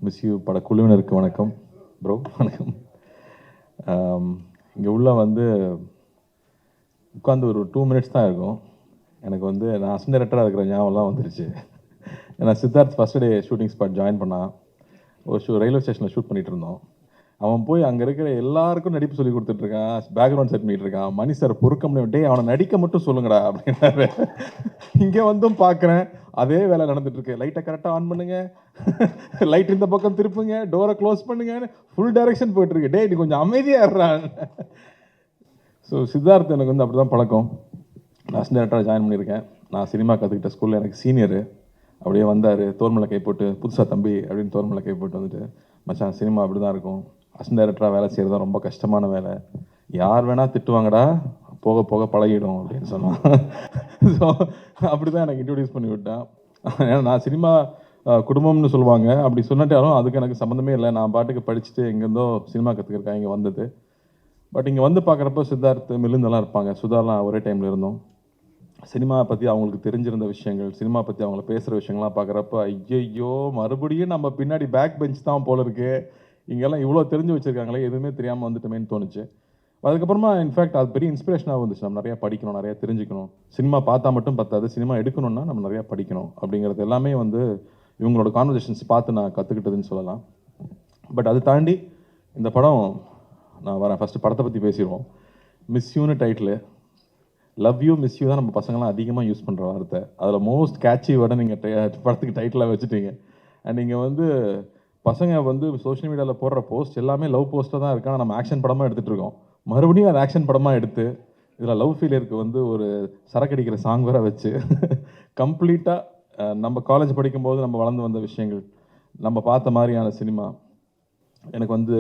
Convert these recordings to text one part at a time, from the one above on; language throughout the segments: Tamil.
மிஸ் யூ பட குழுவினருக்கு வணக்கம். ப்ரோ வணக்கம். இங்கே உள்ள வந்து உட்காந்து ஒரு 2 மினிட்ஸ் தான் இருக்கும். எனக்கு வந்து நான் அசிஸ்டன்ட் டைரக்டராக இருக்கிற ஞாபகம்லாம் வந்துருச்சு. ஏன்னா Siddharth first day shooting spot join பண்ணான். ஒரு ரயில்வே ஸ்டேஷனில் ஷூட் பண்ணிகிட்டு இருந்தோம். அவன் போய் அங்கே இருக்கிற எல்லாருக்கும் நடிப்பு சொல்லி கொடுத்துட்ருக்கான், பேக்ரவுண்ட் செட் பண்ணிட்டு இருக்கான். மணி சார் பொறுக்க முடியும், டே அவனை நடிக்க மட்டும் சொல்லுங்கடா அப்படின்னாரு. இங்கே வந்தும் பார்க்குறேன் அதே வேலை நடந்துட்டு இருக்கு. லைட்டை கரெக்டாக ஆன் பண்ணுங்க, லைட் இந்த பக்கம் திருப்புங்க, டோரை க்ளோஸ் பண்ணுங்கன்னு ஃபுல் டைரக்ஷன் போயிட்டு இருக்கு. டே நீ கொஞ்சம் அமைதியாக இருறான். ஸோ சித்தார்த் எனக்கு வந்து அப்படி தான் பழக்கம். நான் அசிஸ்டன்ட் டைரக்டராக ஜாயின் பண்ணியிருக்கேன். நான் சினிமா கற்றுக்கிட்ட ஸ்கூலில் எனக்கு சீனியரு. அப்படியே வந்தார், தோர்மலை கை போட்டு, புதுசாக தம்பி அப்படின்னு தோர்மலை கை போட்டு வந்துட்டு, மச்சான் சினிமா அப்படி தான் இருக்கும், அசிஸ்டன்ட் டைரக்டராக வேலை செய்கிறது தான் ரொம்ப கஷ்டமான வேலை, யார் வேணால் திட்டுவாங்கடா, போக போக பழகிடும் அப்படின்னு சொன்னான். ஸோ அப்படி தான் எனக்கு இன்ட்ரடியூஸ் பண்ணி விட்டான். ஏன்னா நான் சினிமா குடும்பம்னு சொல்லுவாங்க, அப்படி சொன்னாட்டாலும் அதுக்கு எனக்கு சம்மந்தமே இல்லை. நான் பாட்டுக்கு படிச்சுட்டு எங்கேருந்தோ சினிமா கற்றுக்கிறேன் இங்கே வந்தது. பட் இங்கே வந்து பார்க்குறப்ப சித்தார்த் மிலிந்தெல்லாம் இருப்பாங்க, சுதாலாம் ஒரே டைமில் இருந்தோம். சினிமா பற்றி அவங்களுக்கு தெரிஞ்சிருந்த விஷயங்கள், சினிமா பற்றி அவங்கள பேசுகிற விஷயங்கள்லாம் பார்க்குறப்ப ஐயையோ மறுபடியும் நம்ம பின்னாடி பேக் பெஞ்ச் தான் போல இருக்கு, இங்கெல்லாம் இவ்வளோ தெரிஞ்சு வச்சுருக்காங்களே, எதுவுமே தெரியாமல் வந்துட்டோமேன்னு தோணுச்சு. அதுக்கப்புறமா இன்ஃபேக்ட் அது பெரிய இன்ஸ்பிரேஷனாக வந்துச்சு. நம்ம நிறையா படிக்கணும், நிறையா தெரிஞ்சுக்கணும், சினிமா பார்த்தா மட்டும் பத்தாது, சினிமா எடுக்கணும்னா நம்ம நிறையா படிக்கணும் அப்படிங்கிறது எல்லாமே வந்து இவங்களோட கான்வர்சேஷன்ஸ் பார்த்து நான் கற்றுக்கிட்டதுன்னு சொல்லலாம். பட் அது தாண்டி இந்த படம் நான் வரேன். ஃபஸ்ட்டு படத்தை பற்றி பேசிடுவோம். மிஸ் யூன்னு title. Love you miss you தான் நம்ம பசங்களாம் அதிகமாக யூஸ் பண்ணுற வார்த்தை. அதில் மோஸ்ட் கேட்சி வேர்டை நீங்கள் படத்துக்கு டைட்டிலாக வச்சுட்டீங்க. அண்ட் நீங்கள் வந்து பசங்க வந்து சோஷியல் மீடியாவில் போடுற போஸ்ட் எல்லாமே லவ் போஸ்ட்டாக தான் இருக்கு. ஆனால் நம்ம ஆக்ஷன் படமாக எடுத்துகிட்டு இருக்கோம். மறுபடியும் அது ஆக்ஷன் படமாக எடுத்து இதில் லவ் ஃபீலியருக்கு வந்து ஒரு சரக்கடிக்கிற சாங் வேற வச்சு கம்ப்ளீட்டாக நம்ம காலேஜ் படிக்கும்போது நம்ம வளர்ந்து வந்த விஷயங்கள், நம்ம பார்த்த மாதிரியான சினிமா. எனக்கு வந்து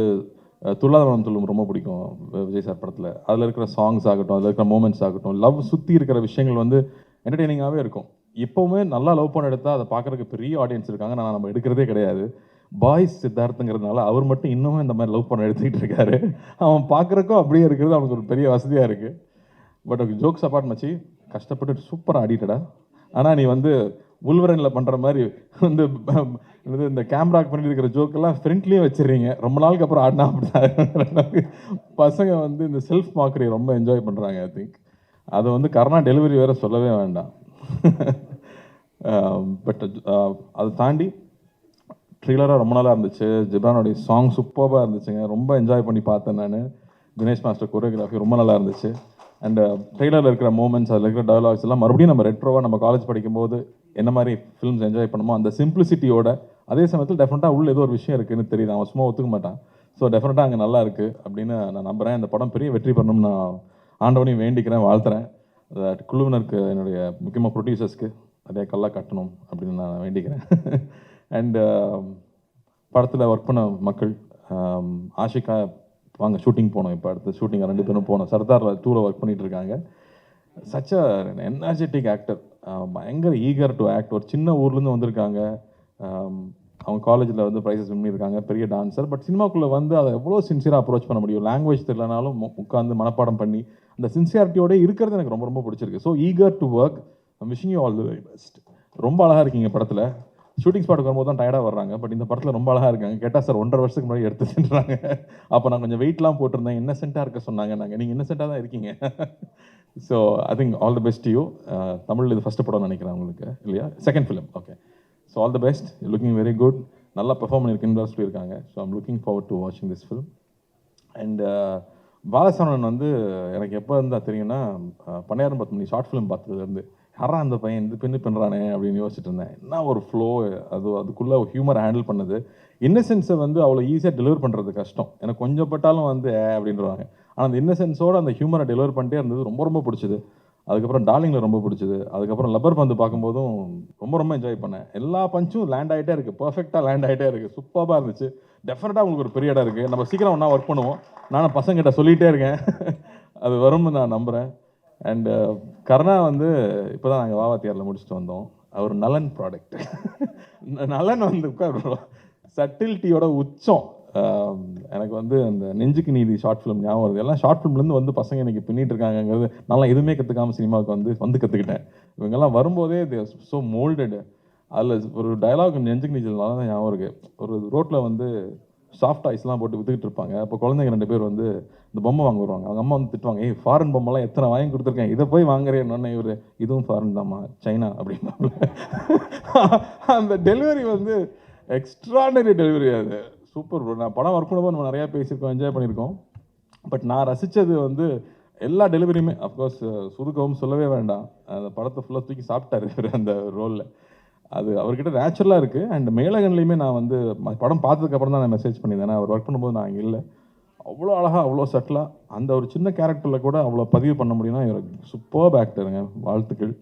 துள்ளாதவனம் துள்ளும் ரொம்ப பிடிக்கும் விஜய் சார் படத்தில். அதில் இருக்கிற சாங்ஸ் ஆகட்டும், அதில் இருக்கிற மூமெண்ட்ஸ் ஆகட்டும், லவ் சுற்றி இருக்கிற விஷயங்கள் வந்து என்டர்டெய்னிங்காகவே இருக்கும். இப்போவுமே நல்லா லவ் பண்ண எடுத்தால் அதை பார்க்குறதுக்கு பெரிய ஆடியன்ஸ் இருக்காங்க. நான் நம்ம எடுக்கிறதே கிடையாது. பாய்ஸ் சித்தார்த்துங்கிறதுனால அவர் மட்டும் இன்னமும் இந்த மாதிரி லவ் பண்ண எடுத்துக்கிட்டு இருக்காரு. அவன் பார்க்குறக்கும் அப்படியே இருக்கிறது அவனுக்கு ஒரு பெரிய வசதியாக இருக்குது. பட் ஜோக்ஸ் அப்பார்ட் மச்சி, கஷ்டப்பட்டு சூப்பராக ஆடிட்டடா. ஆனால் நீ வந்து உள்வரனில் பண்ணுற மாதிரி வந்து இந்த கேமராக்கு பண்ணிட்டு இருக்கிற ஜோக்கெல்லாம் ஃப்ரண்ட்லேயே வச்சிடுறீங்க. ரொம்ப நாளுக்கு அப்புறம் ஆடினா அப்படிதான். பசங்க வந்து இந்த செல்ஃப் மார்க்கரி ரொம்ப என்ஜாய் பண்ணுறாங்க. ஐ திங்க் அதை வந்து கர்ணா டெலிவரி வேறு சொல்லவே வேண்டாம். பட் அதை தாண்டி ட்ரெய்லராக ரொம்ப நாளாக இருந்துச்சு. ஜிப்ரானுடைய சாங் சூப்பராக இருந்துச்சுங்க. ரொம்ப என்ஜாய் பண்ணி பார்த்தேன் நான். தினேஷ் மாஸ்டர் கொரியோகிராஃபி ரொம்ப நல்லா இருந்துச்சு. அண்ட் ட்ரெய்லரில் இருக்கிற மூமெண்ட்ஸ், அதில் இருக்கிற டயலாக்ஸ் எல்லாம் மறுபடியும் நம்ம ரெட்ரோவாக நம்ம காலேஜ் படிக்கும்போது என்ன மாதிரி ஃபிலிம்ஸ் என்ஜாய் பண்ணுமோ அந்த சிம்பிளிசிட்டியோட, அதே சமயத்தில் டெஃபினட்டாக உள்ள ஏதோ ஒரு விஷயம் இருக்குதுன்னு தெரியுது. அவன் சும்மா ஒத்துக்க மாட்டான். ஸோ டெஃபினட்டாக அங்கே நல்லா இருக்குது அப்படின்னு நான் நம்புகிறேன். இந்த படம் பெரிய வெற்றி பண்ணணும்னு நான் ஆண்டவனையும் வேண்டிக்கிறேன், வாழ்த்துறேன். குழுவினருக்கு, என்னுடைய முக்கியமாக ப்ரொடியூசர்ஸ்க்கு அதே கல்லாக கட்டணும் அப்படின்னு நான் வேண்டிக்கிறேன். அண்டு படத்தில் ஒர்க் பண்ண மக்கள், ஆஷிகா வாங்க ஷூட்டிங் போனோம். இப்போ அடுத்த ஷூட்டிங் 2 பேரும் போனோம். சர்தாரில் 2ல் ஒர்க் பண்ணிகிட்டு இருக்காங்க. சச் அ எனர்ஜெட்டிக் ஆக்டர், பயங்கர ஈகர் டு ஆக்ட். ஒரு சின்ன ஊர்லேருந்து வந்திருக்காங்க. அவங்க காலேஜில் வந்து ப்ரைஸஸ் வின் பண்ணியிருக்காங்க, பெரிய டான்ஸர். பட் சினிமாக்குள்ளே வந்து அதை எவ்வளோ சின்சியராக அப்ரோச் பண்ண முடியும், லாங்குவேஜ் தெரியலனாலும் உட்காந்து மனப்பாடம் பண்ணி அந்த சின்சியாரிட்டியோட இருக்கிறது எனக்கு ரொம்ப ரொம்ப பிடிச்சிருக்கு. So eager to work. I'm wishing you all the very best. ரொம்ப அழகாக இருக்கீங்க படத்தில். ஷூட்டிங் ஸ்பாட்டுக்கு வரும்போது தான் டயர்டாக வர்றாங்க. பட் இந்த படத்தில் ரொம்ப அழகாக இருக்காங்க. கேட்டால் சார் 1.5 வருஷத்துக்கு முன்னாடி எடுத்துட்டுறாங்க. அப்போ நான் கொஞ்சம் வெயிட்லாம் போட்டிருந்தேன், இன்னசென்ட்டாக இருக்க சொன்னாங்க. நீங்கள் இன்னசென்ட்டாக தான் இருக்கீங்க. So I think all the best you. Tamil இது ஃபஸ்ட்டு படம் நினைக்கிறேன் உங்களுக்கு, இல்லையா? Second film. Okay. So all the best. You looking very good. நல்லா பெர்ஃபார்ம் பண்ணியிருக்குன்னு சொல்லியிருக்காங்க. So I'm looking forward to வாட்சிங் திஸ் ஃபிலிம். அண்ட் பாலசரவணன் வந்து எனக்கு எப்போ இருந்தால் தெரியும்னா, பண்ணையாரம் 10 மணி ஷார்ட் ஃபிலிம் பார்த்ததுலேருந்து யாரா அந்த பையன் இந்த பெண்ணு பண்ணுறானே அப்படின்னு யோசிச்சுட்டு இருந்தேன். என்ன ஒரு ஃப்ளோ, அதுக்குள்ளே ஹியூமரை ஹேண்டில் பண்ணது. இன்னசென்ஸை வந்து அவ்வளோ ஈஸியாக டெலிவர் பண்ணுறது கஷ்டம். எனக்கு கொஞ்சம் பட்டாலும் வந்து அப்படின்றாங்க. ஆனால் அந்த இன்னசென்ஸோடு அந்த ஹியூமரை டெலிவர் பண்ணிட்டே இருந்தது ரொம்ப ரொம்ப பிடிச்சது. அதுக்கப்புறம் டார்லிங்கில் ரொம்ப பிடிச்சது. அதுக்கப்புறம் லப்பர் பந்து பார்க்கும்போதும் ரொம்ப ரொம்ப என்ஜாய் பண்ணேன். எல்லா பஞ்சும் லேண்ட் ஆகிட்டே இருக்குது, பர்ஃபெக்டாக லேண்ட் ஆகிட்டே இருக்குது, சூப்பராக இருந்துச்சு. டெஃபினட்டாக உங்களுக்கு ஒரு பெரிய இடம் இருக்குது. நம்ம சீக்கிரம் ஒன்றா ஒர்க் பண்ணுவோம். நானும் பசங்கிட்ட சொல்லிகிட்டே இருக்கேன், அது வரும்னு நான் நம்புகிறேன். அண்டு கர்ணா வந்து இப்போ தான் நாங்கள் வாவாத்தியாரில் முடிச்சுட்டு வந்தோம். அவர் நலன் ப்ராடக்ட். நலன் வந்து சட்டில்ட்டியோட உச்சம். எனக்கு வந்து அந்த நெஞ்சுக்கு நீதி ஷார்ட் ஃபிலிம் ஞாபகம் வருது. எல்லாம் ஷார்ட் ஃபிலிம்லேருந்து வந்து பசங்க இன்றைக்கி பின்னிட்டு இருக்காங்கிறது நல்லா எதுவுமே கற்றுக்காமல் சினிமாவுக்கு வந்து கற்றுக்கிட்டேன். இவங்கெல்லாம் வரும்போதே தே ஸோ மோல்டட். அதில் ஒரு டயலாக் நெஞ்சுக்கு நீச்சல்னால தான் ஞாபகம் இருக்குது. ஒரு ரோட்டில் வந்து சாஃப்ட் ஐஸ்லாம் போட்டு விற்றுக்கிட்டு இருப்பாங்க. அப்போ குழந்தைங்க 2 பேர் வந்து இந்த பொம்மை வாங்க வருவாங்க. அவங்க அம்மா வந்து திட்டுவாங்க, ஏய் ஃபாரின் பொம்மைலாம் எத்தனை வாங்கி கொடுத்துருக்கேன், இதை போய் வாங்குறேன்னு. இவர் இதுவும் ஃபாரின் தாம்மா, சைனா அப்படின்னால அந்த டெலிவரி வந்து எக்ஸ்ட்ராடனரி டெலிவரி. அது சூப்பர் ப்ரோ. நான் படம் ஒர்க் பண்ணும்போது நம்ம நிறையா பேசியிருக்கோம், என்ஜாய் பண்ணியிருக்கோம். பட் நான் ரசித்தது வந்து எல்லா டெலிவரியுமே. அஃப்கோர்ஸ் சுதுக்கவும் சொல்லவே வேண்டாம். அந்த படத்தை ஃபுல்லாக தூக்கி சாப்பிட்டாரு இவர் அந்த ரோலில். அது அவர்கிட்ட நேச்சுரலாக இருக்குது. அண்ட் மேலகன்லேயுமே நான் வந்து படம் பார்த்ததுக்கப்புறம் தான் நான் மெசேஜ் பண்ணியிருந்தேன். அவர் ஒர்க் பண்ணும்போது நான் அங்கே இல்லை. அவ்வளோ அழகாக, அவ்வளோ சட்டிலாக அந்த ஒரு சின்ன கேரக்டரில் கூட அவ்வளோ பதிவு பண்ண முடியும்னா இவர் சூப்பர்ப் ஆக்டருங்க. வாழ்த்துக்கள்.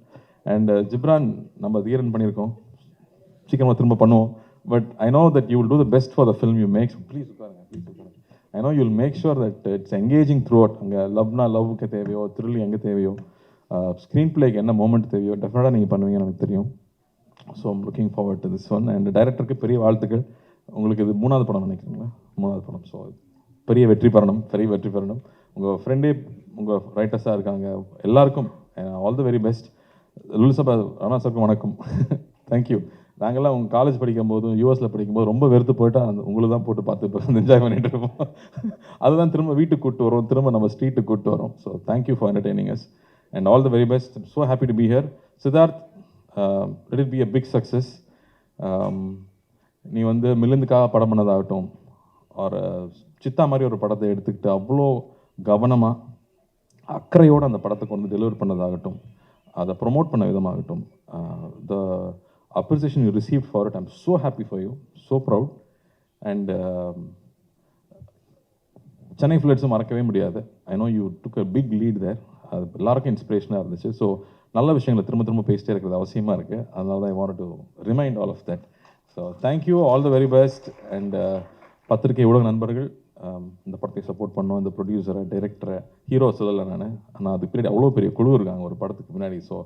அண்ட் ஜிப்ரான் நம்ம தீரன் பண்ணியிருக்கோம், சீக்கிரமாக திரும்ப பண்ணுவோம். But I know that you will do the best for the film you make. Please உட்காருங்க, ப்ளீஸ் உட்காருங்க. I know you will make sure that it's engaging throughout. அங்கே லவ்னா லவ்வுக்கு தேவையோ, த்ரில் எங்கே தேவையோ, ஸ்க்ரீன் பிளேக்கு என்ன மூமெண்ட் தேவையோ டெஃபினட்டாக நீங்கள் பண்ணுவீங்கன்னு எனக்கு தெரியும். So I'm looking forward to this one. And டைரக்டருக்கு பெரிய வாழ்த்துக்கள். உங்களுக்கு இது 3வது படம் நினைக்கிறீங்களா? 3வது படம். ஸோ பெரிய வெற்றி பெறணும், பெரிய வெற்றி பெறணும். உங்கள் ஃப்ரெண்டே உங்கள் ரைட்டர்ஸாக இருக்காங்க, எல்லாருக்கும் ஆல் தி வெரி பெஸ்ட். லுலுசபா ராணா சாருக்கும் வணக்கம். தேங்க்யூ. நாங்கள்லாம் உங்கள் காலேஜ் படிக்கும்போது, யூஎஸில் படிக்கும்போது ரொம்ப வெறுத்து போயிட்டா உங்களை தான் போட்டு பார்த்து என்ஜாய் பண்ணிட்டு இருப்போம். அதுதான் திரும்ப வீட்டுக்கு கூப்பிட்டு வரும், திரும்ப நம்ம ஸ்ட்ரீட்டுக்கு கூப்பிட்டு வரோம். So thank you for entertaining us and all the very best. So happy to be here. Siddharth, let it be a big success. நீ வந்து மிலிந்துக்காக படம் பண்ணதாகட்டும், ஒரு சித்தா மாதிரி ஒரு படத்தை எடுத்துக்கிட்டு அவ்வளோ கவனமாக அக்கறையோடு அந்த படத்தை கொண்டு டெலிவர் பண்ணதாகட்டும், அதை ப்ரொமோட் பண்ண விதமாகட்டும், த appreciation you received for it, I'm so happy for you, so proud. And Chennai ஃப்ளட்ஸும் மறக்கவே முடியாது. I know you took a big lead there. அது எல்லாருக்கும் இன்ஸ்பிரேஷனாக இருந்துச்சு. ஸோ நல்ல விஷயங்களை திரும்ப திரும்ப பேசிட்டே இருக்கிறது அவசியமாக இருக்குது. அதனால தான் I want to remind all of that. So thank you, all the very best. And பத்திரிகை ஊடக நண்பர்கள், இந்த படத்தை சப்போர்ட் பண்ணோம். இந்த ப்ரொடியூசரை, டைரக்டரை, ஹீரோ சொல்லலை நான், ஆனால் அதுக்கு பின்னாடி அவ்வளோ பெரிய குழு இருக்காங்க ஒரு படத்துக்கு பின்னாடி. ஸோ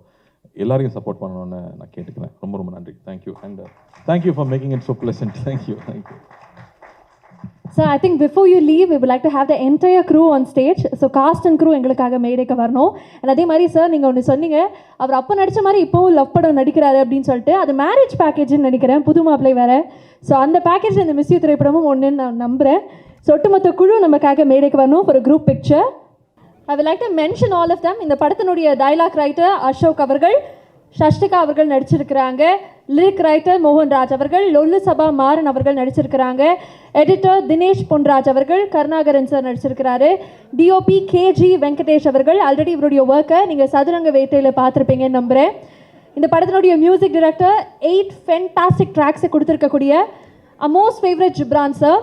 எல்லாரையும் சப்போர்ட் பண்ணணும்னு நான் கேட்டுக்கிறேன். ரொம்ப ரொம்ப நன்றி. Thank you. And thank you for making it so pleasant. Thank you. Thank you. Sir, I think before you leave, we would like to have the entire crew on stage. So cast and crew எங்களுக்காக மேடைக்கு வரணும். அண்ட் அதே மாதிரி சார், நீங்கள் ஒன்று சொன்னீங்க, அவர் அப்போ நடித்த மாதிரி இப்போவும் லவ் படம் நடிக்கிறாரு அப்படின்னு சொல்லிட்டு. அது மேரேஜ் பேக்கேஜ்னு நினைக்கிறேன், புது மாப்பிள்ளை வேறு. ஸோ அந்த பேக்கேஜ் இந்த மிஸ்யூ திரைப்படமும் ஒன்றுன்னு நான் நம்புகிறேன். ஸோ ஒட்டுமொத்த குழு நமக்காக மேடைக்கு வரணும் for a group picture. I would like to mention all of them. இந்த படத்தினுடைய டயலாக் ரைட்டர் அசோக் அவர்கள், ஷஷ்டிகா அவர்கள் நடிச்சிருக்கிறாங்க. லிரிக் ரைட்டர் மோகன்ராஜ் அவர்கள், லொல்லு சபா மாறன் அவர்கள் நடிச்சிருக்கிறாங்க. எடிட்டர் தினேஷ் பொன்ராஜ் அவர்கள், கருணாகரன் சார் நடிச்சிருக்கிறாரு. டிஓபி கேஜி வெங்கடேஷ் அவர்கள். ஆல்ரெடி இவருடைய ஒர்க்கை நீங்கள் சதுரங்க வேட்டையில் பார்த்துருப்பீங்கன்னு நம்புகிறேன். இந்த படத்தினுடைய மியூசிக் டைரக்டர் 8 ஃபென்டாஸ்டிக் ட்ராக்ஸை கொடுத்துருக்கக்கூடிய மோஸ்ட் ஃபேவரட் ஜிப்ரான் சார்.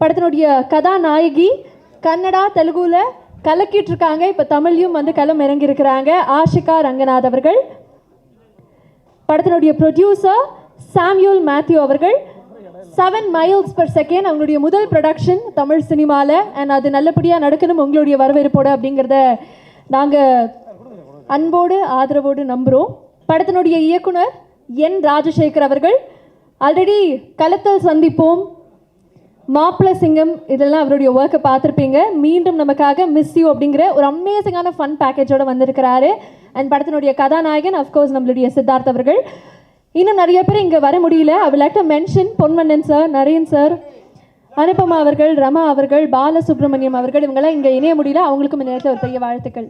படத்தினுடைய கதாநாயகி கன்னடா தெலுங்குல கலக்கிட்டு இருக்காங்க, இப்போ தமிழ்லையும் வந்து களம் இறங்கி இருக்கிறாங்க, ஆஷிகா ரங்கநாத் அவர்கள். படத்தினுடைய ப்ரொடியூசர் சாம்யூல் மேத்யூ அவர்கள். 7 miles per second அவங்களுடைய முதல் ப்ரொடக்ஷன் தமிழ் சினிமாவில். அண்ட் அது நல்லபடியாக நடக்கணும் உங்களுடைய வரவேற்போடு அப்படிங்கிறத நாங்கள் அன்போடு ஆதரவோடு நம்புகிறோம். படத்தினுடைய இயக்குனர் என் ராஜசேகர் அவர்கள். ஆல்ரெடி களத்தில் சந்திப்போம், மாப்பிள சிங்கம், இதெல்லாம் அவருடைய ஒர்க்கை பார்த்துருப்பீங்க. மீண்டும் நமக்காக மிஸ் யூ அப்படிங்கிற ஒரு அமேசிங்கான ஃபன் பேக்கேஜோடு வந்திருக்கிறாரு. அண்ட் படத்தினுடைய கதாநாயகன் அஃப்கோர்ஸ் நம்மளுடைய சித்தார்த் அவர்கள். இன்னும் நிறைய பேர் இங்கே வர முடியல. I will like to mention Ponmannan sir, Naren sir, Anupama அவர்கள், ரமா அவர்கள், பாலசுப்ரமணியம் அவர்கள். இவங்கெல்லாம் இங்கே இணைய முடியல. அவங்களுக்கும் இந்த நேரத்தில் ஒரு பெரிய வாழ்த்துக்கள்.